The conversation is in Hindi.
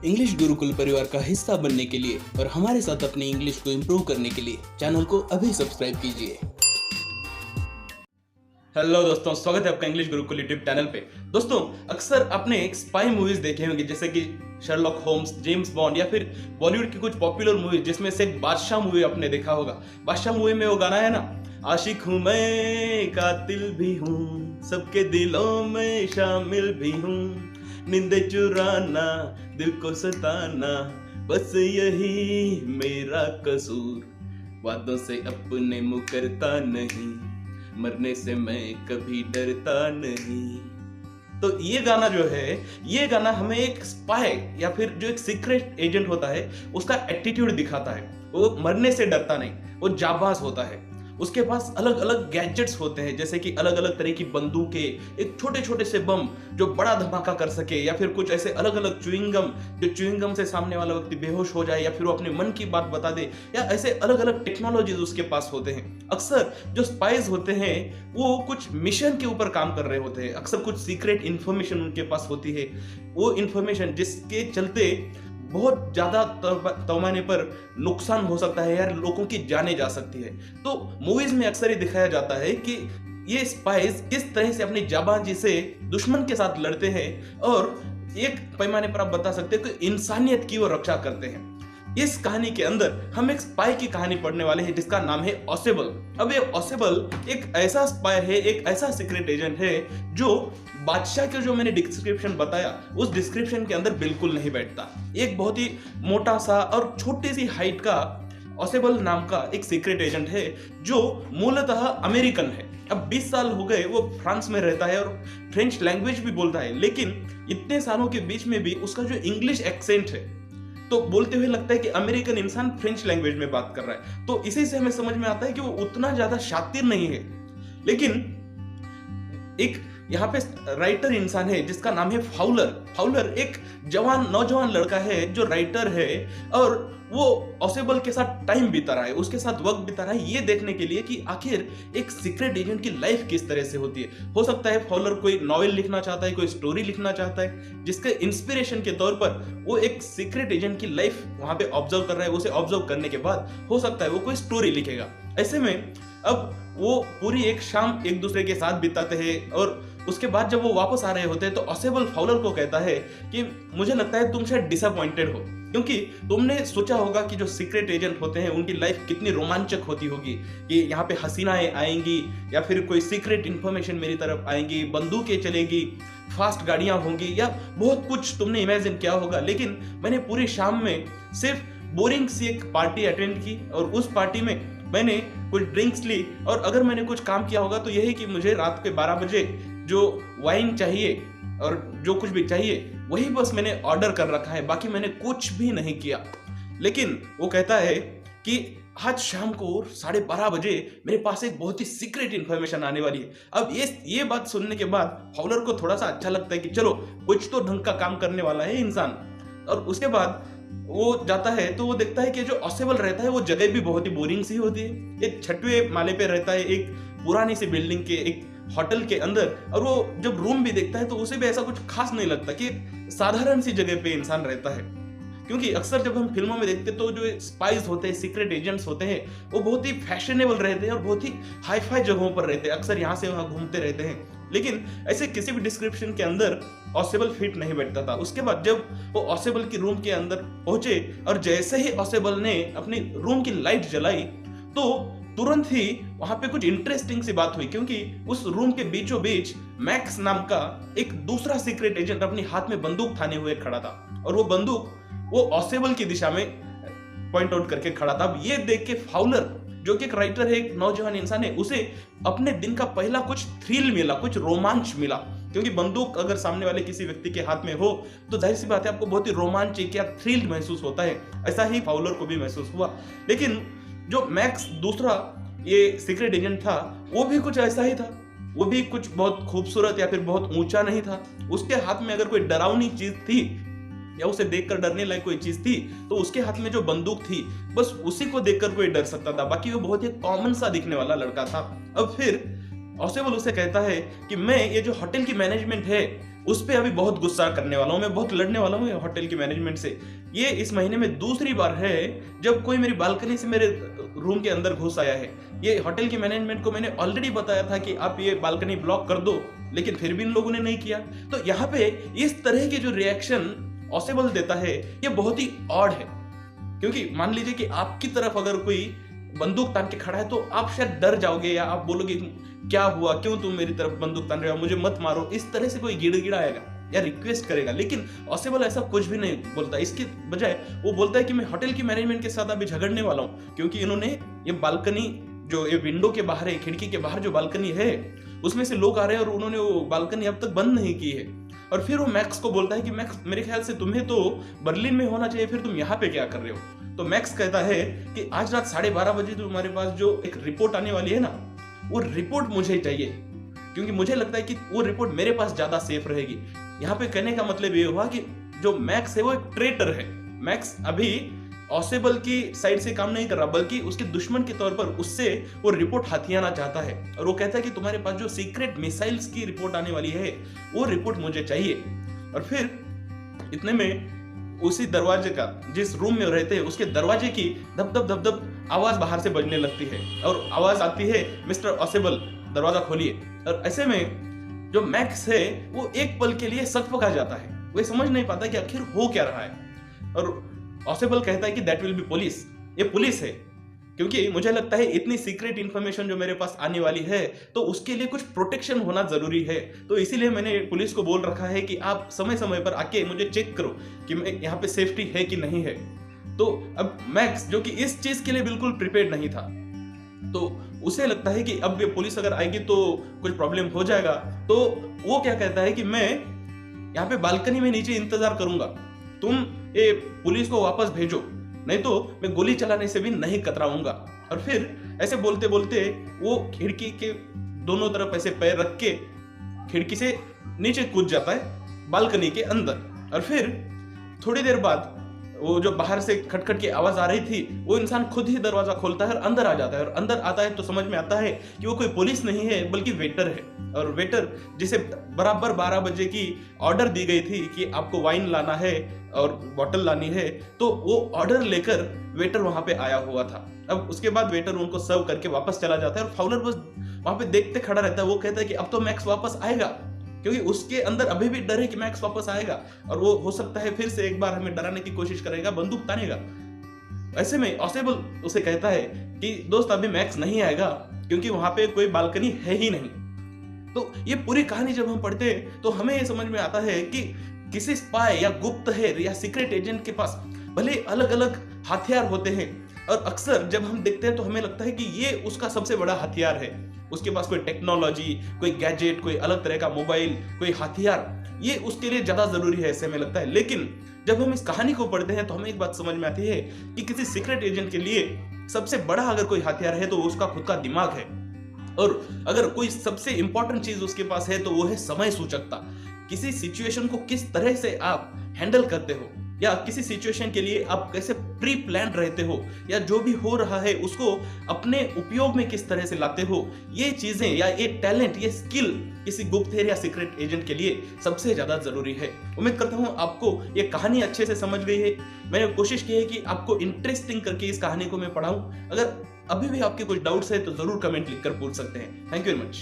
इंग्लिश गुरुकुल परिवार का हिस्सा बनने के लिए और हमारे साथ अपनी इंग्लिश को इम्प्रूव करने के लिए चैनल को अभी सब्सक्राइब कीजिए। हेलो दोस्तों, स्वागत है आपका इंग्लिश गुरुकुल यूट्यूब चैनल पे। दोस्तों, अक्सर आपने स्पाई मूवीज देखे होंगे जैसे कि शर्लॉक होम्स, जेम्स बॉन्ड या फिर बॉलीवुड की कुछ पॉपुलर मूवीज जिसमें से एक बादशाह मूवी आपने देखा होगा। बादशाह मूवी में वो गाना है ना, आशिक हूं मैं, कातिल भी हूं, सबके दिलों में शामिल भी हूं, नींदे चुराना, दिल को सताना, बस यही मेरा कसूर, वादों से अपने मुकरता नहीं, मरने से मैं कभी डरता नहीं। तो ये गाना जो है, ये गाना हमें एक स्पाई या फिर जो एक सीक्रेट एजेंट होता है उसका एटीट्यूड दिखाता है। वो मरने से डरता नहीं, वो जाबाज होता है। उसके पास अलग अलग गैजेट्स होते हैं जैसे कि अलग अलग तरह की बंदूकें, एक छोटे छोटे से बम जो बड़ा धमाका कर सके, या फिर कुछ ऐसे अलग अलग च्युइंगम जो च्युइंगम से सामने वाला व्यक्ति बेहोश हो जाए या फिर वो अपने मन की बात बता दे, या ऐसे अलग अलग टेक्नोलॉजीज उसके पास होते हैं। अक्सर जो स्पाइज होते हैं वो कुछ मिशन के ऊपर काम कर रहे होते हैं, अक्सर कुछ सीक्रेट इंफॉर्मेशन उनके पास होती है, वो इंफॉर्मेशन जिसके चलते बहुत ज्यादा पैमाने पर नुकसान हो सकता है यार, लोगों की जाने जा सकती है। तो मूवीज में अक्सर ही दिखाया जाता है कि ये स्पाइस किस तरह से अपनी जाबाजी से दुश्मन के साथ लड़ते हैं और एक पैमाने पर आप बता सकते हैं कि इंसानियत की वो रक्षा करते हैं। इस कहानी के अंदर हम एक स्पाई की कहानी पढ़ने वाले हैं जिसका नाम है ऑसेबल। अब ये ऑसेबल एक ऐसा स्पाई है, एक ऐसा सीक्रेट एजेंट है जो बादशाह के जो मैंने डिस्क्रिप्शन बताया उस डिस्क्रिप्शन के अंदर बिल्कुल नहीं बैठता। एक बहुत ही मोटा सा और छोटी सी हाइट का ऑसेबल नाम का एक सीक्रेट एजेंट है जो मूलतः अमेरिकन है। अब 20 साल हो गए वो फ्रांस में रहता है और फ्रेंच लैंग्वेज भी बोलता है, लेकिन इतने सालों के बीच में भी उसका जो इंग्लिश एक्सेंट है तो बोलते हुए लगता है कि अमेरिकन इंसान फ्रेंच लैंग्वेज में बात कर रहा है। तो इसी से हमें समझ में आता है कि वो उतना ज्यादा शातिर नहीं है। लेकिन एक यहाँ पे राइटर इंसान है जिसका नाम है फाउलर। फाउलर एक नौजवान लड़का है जो राइटर है और वो ऑसेबल के साथ टाइम बिता रहा है, उसके साथ वक्त बिता रहा है ये देखने के लिए कि आखिर एक सीक्रेट एजेंट की लाइफ किस तरह से होती है। हो सकता है फाउलर कोई नॉवेल लिखना चाहता है, कोई स्टोरी लिखना चाहता है जिसके इंस्पिरेशन के तौर पर वो एक सीक्रेट एजेंट की लाइफ वहां पे ऑब्जर्व कर रहा है। उसे ऑब्जर्व करने के बाद हो सकता है वो कोई स्टोरी लिखेगा। ऐसे में अब वो पूरी एक शाम एक दूसरे के साथ बिताते हैं और उसके बाद जब वो वापस आ रहे होते हैं तो ऑसेबल फाउलर को कहता है कि मुझे लगता है तुम शायद डिसअपॉइंटेड हो, क्योंकि तुमने सोचा होगा कि जो सीक्रेट एजेंट होते हैं उनकी लाइफ कितनी रोमांचक होती होगी कि यहाँ पे हसीनाएं आएंगी या फिर कोई सीक्रेट इंफॉर्मेशन मेरी तरफ आएंगी, बंदूकें चलेगी, फास्ट गाड़ियां होंगी, या बहुत कुछ तुमने इमेजिन किया होगा। लेकिन मैंने पूरी शाम में सिर्फ बोरिंग सी एक पार्टी अटेंड की और उस पार्टी में मैंने कुछ ड्रिंक्स ली, और अगर मैंने कुछ काम किया होगा तो यही कि मुझे रात के 12 बजे जो वाइन चाहिए और जो कुछ भी चाहिए वही बस मैंने ऑर्डर कर रखा है, बाकी मैंने कुछ भी नहीं किया। लेकिन वो कहता है कि आज शाम को 12:30 बजे मेरे पास एक बहुत ही सीक्रेट इंफॉर्मेशन आने वाली है। अब ये बात सुनने के बाद फाउलर को थोड़ा सा अच्छा लगता है कि चलो कुछ तो ढंग का काम करने वाला है इंसान। और उसके बाद वो जाता है तो वो देखता है कि जो ऑसेबल रहता है वो जगह भी बहुत ही बोरिंग सी होती है। एक 6वें माले पे रहता है, एक पुरानी सी बिल्डिंग के एक होटल के अंदर, और वो जब रूम भी देखता है तो उसे भी ऐसा कुछ खास नहीं लगता कि एक साधारण सी जगह पे इंसान रहता है। क्योंकि अक्सर जब हम फिल्मों में देखते हैं तो जो स्पाइस होते हैं, सीक्रेट एजेंट्स होते हैं, वो बहुत ही फैशनेबल रहते हैं और बहुत ही हाई फाई जगहों पर रहते हैं, अक्सर यहाँ से वहाँ घूमते रहते हैं। लेकिन ऐसे किसी भी डिस्क्रिप्शन के अंदर ऑसेबल फिट नहीं बैठता था। उसके बाद जब वो ऑसेबल की रूम के अंदर पहुंचे और जैसे ही ऑसेबल ने अपनी रूम की लाइट जलाई तो तुरंत ही वहां पे कुछ इंटरेस्टिंग सी बात हुई, क्योंकि उस रूम के बीचों बीच मैक्स नाम का एक दूसरा सीक्रेट एजेंट अपने हाथ में बंदूक थाने हुए खड़ा था, और वो बंदूक वो ऑसेबल की दिशा में पॉइंट आउट करके खड़ा था। अब ये देख के फाउलर जो कि एक राइटर है, एक नौजवान इंसान है, उसे अपने दिन का पहला कुछ थ्रिल मिला, कुछ रोमांच मिला, क्योंकि बंदूक अगर सामने वाले किसी व्यक्ति के हाथ में हो तो जाहिर सी बात है आपको बहुत ही रोमांचिक या थ्रिल महसूस होता है। ऐसा ही फाउलर को भी महसूस हुआ। लेकिन जो मैक्स दूसरा ये सीक्रेट एजेंट था वो भी कुछ ऐसा ही था, वो भी कुछ बहुत खूबसूरत या फिर बहुत ऊंचा नहीं था। उसके हाथ में अगर कोई डरावनी चीज थी या उसे देखकर डरने लायक कोई चीज थी तो उसके हाथ में जो बंदूक थी बस उसी को देखकर कोई डर सकता था, बाकी वो बहुत ही कॉमन सा दिखने वाला लड़का था। अब फिर ऑसेबल उसे कहता है कि मैं ये जो होटल की मैनेजमेंट है उस पर अभी बहुत गुस्सा करने वाला हूँ, मैं बहुत लड़ने वाला हूँ होटल की मैनेजमेंट से। ये इस महीने में दूसरी बार है जब कोई मेरी बालकनी से मेरे रूम के अंदर घुस आया है। ये होटल की मैनेजमेंट को मैंने ऑलरेडी बताया था कि आप ये बालकनी ब्लॉक कर दो, लेकिन फिर भी इन लोगों ने नहीं किया। तो यहाँ पे इस तरह के जो रिएक्शन ऑसेबल देता है ये बहुत ही ऑड है, क्योंकि मान लीजिए कि आपकी तरफ अगर कोई बंदूक तान के खड़ा है तो आप शायद डर जाओगे या आप बोलोगे क्या हुआ, क्यों तुम मेरी तरफ बंदूक तान रहे हो, मुझे मत मारो, इस तरह से कोई गिड़गिड़ाएगा या रिक्वेस्ट करेगा। लेकिन ऑसेबल ऐसा कुछ भी नहीं बोलता। इसके बजाय वो बोलता है कि मैं होटल की मैनेजमेंट के साथ अभी झगड़ने वाला हूँ, क्योंकि इन्होंने ये बालकनी जो ये विंडो के बाहर है, खिड़की के बाहर जो बालकनी है उसमें से लोग आ रहे हैं और उन्होंने वो बालकनी अब तक बंद नहीं की है। और फिर वो मैक्स को बोलता है कि मैक्स मेरे ख्याल से तुम्हें तो बर्लिन में होना चाहिए, फिर तुम यहाँ पे क्या कर रहे हो। तो मैक्स कहता है कि आज रात 12:30 बजे तुम्हारे पास जो एक रिपोर्ट आने वाली है ना, वो रिपोर्ट मुझे चाहिए, क्योंकि मुझे लगता है कि वो रिपोर्ट मेरे पास ज्यादा सेफ रहेगी। यहाँ पे कहने का मतलब ये हुआ कि जो मैक्स है वो एक ट्रेटर है। मैक्स अभी ऑसेबल की साइड से काम नहीं कर रहा, बल्कि उसके दुश्मन के तौर पर उससे वो रिपोर्ट हथियाना चाहता है। और वो कहता है कि तुम्हारे पास जो सीक्रेट मिसाइल्स की रिपोर्ट आने वाली है वो रिपोर्ट मुझे चाहिए। और फिर इतने में उसी दरवाजे का, जिस रूम में रहते हैं उसके दरवाजे की धप धप धप धप आवाज बाहर से बजने लगती है और आवाज आती है, मिस्टर ऑसेबल दरवाजा खोलिए। और ऐसे में जो मैक्स है वो एक पल के लिए सकपका जाता है, वो समझ नहीं पाता कि आखिर हो क्या रहा है। और ऑसेबल कहता है कि दैट विल बी पुलिस, ये पुलिस है, क्योंकि मुझे लगता है इतनी सीक्रेट इंफॉर्मेशन जो मेरे पास आने वाली है तो उसके लिए कुछ प्रोटेक्शन होना जरूरी है। तो इसीलिए मैंने पुलिस को बोल रखा है कि आप समय समय पर आके मुझे चेक करो कि मैं यहाँ पे सेफ्टी है कि नहीं है। तो अब मैक्स, जो कि इस चीज के लिए बिल्कुल प्रिपेयर्ड नहीं था, तो उसे लगता है कि अब ये पुलिस अगर आएगी तो कुछ प्रॉब्लम हो जाएगा। तो वो क्या कहता है कि मैं यहाँ पे बालकनी में नीचे इंतजार करूंगा, तुम ये पुलिस को वापस भेजो, नहीं तो मैं गोली चलाने से भी नहीं कतराऊंगा। और फिर ऐसे बोलते बोलते वो खिड़की के दोनों तरफ ऐसे पैर रख के खिड़की से नीचे कूद जाता है बालकनी के अंदर। और फिर थोड़ी देर बाद वो जो बाहर से खटखट की आवाज आ रही थी, वो इंसान खुद ही दरवाजा खोलता है और अंदर आ जाता है। और अंदर आता है तो समझ में आता है कि वो कोई पुलिस नहीं है बल्कि वेटर है। और वेटर जिसे बराबर 12 बजे की ऑर्डर दी गई थी कि आपको वाइन लाना है और बॉटल लानी है, तो वो ऑर्डर लेकर वेटर वहां पे आया हुआ था। अब उसके बाद वेटर उनको सर्व करके वापस चला जाता है और फाउलर बस वहां पे देखते खड़ा रहता है। वो कहता है कि अब तो मैक्स वापस आएगा, क्योंकि उसके अंदर अभी भी डर है कि मैक्स वापस आएगा और वो हो सकता है फिर से एक बार हमें डराने की कोशिश करेगा, बंदूक तानेगा। ऐसे में ऑसेबल उसे कहता है कि दोस्त अभी मैक्स नहीं आएगा, क्योंकि वहां पे कोई बालकनी है ही नहीं। तो ये पूरी कहानी जब हम पढ़ते हैं तो हमें ये समझ में आता है कि किसी स्पाई या गुप्तहेर या सीक्रेट एजेंट के पास भले अलग अलग हथियार होते हैं, और अक्सर जब हम देखते हैं तो हमें लगता है कि ये उसका सबसे बड़ा हथियार है। उसके पास कोई टेक्नोलॉजी, कोई गैजेट, कोई अलग तरह का मोबाइल, कोई हथियार, ये उसके लिए ज्यादा जरूरी है, ऐसे हमें लगता है। लेकिन जब हम इस कहानी को पढ़ते हैं तो हमें एक बात समझ में आती है कि किसी सीक्रेट एजेंट के लिए सबसे बड़ा अगर कोई हथियार है तो उसका खुद का दिमाग है। और अगर कोई सबसे इंपॉर्टेंट चीज उसके पास है तो वो है समय सूचकता। किसी सिचुएशन को किस तरह से आप हैंडल करते हो, या किसी सिचुएशन के लिए आप कैसे प्री प्लान रहते हो, या जो भी हो रहा है उसको अपने उपयोग में किस तरह से लाते हो, ये चीजें या ये टैलेंट, ये स्किल किसी गुप्तहेर या सीक्रेट एजेंट के लिए सबसे ज्यादा जरूरी है। उम्मीद करता हूँ आपको ये कहानी अच्छे से समझ गई है। मैंने कोशिश की है कि आपको इंटरेस्टिंग करके इस कहानी को मैं पढ़ाऊं। अगर अभी भी आपके कुछ डाउट्स है तो जरूर कमेंट लिखकर पूछ सकते हैं। Thank you very much.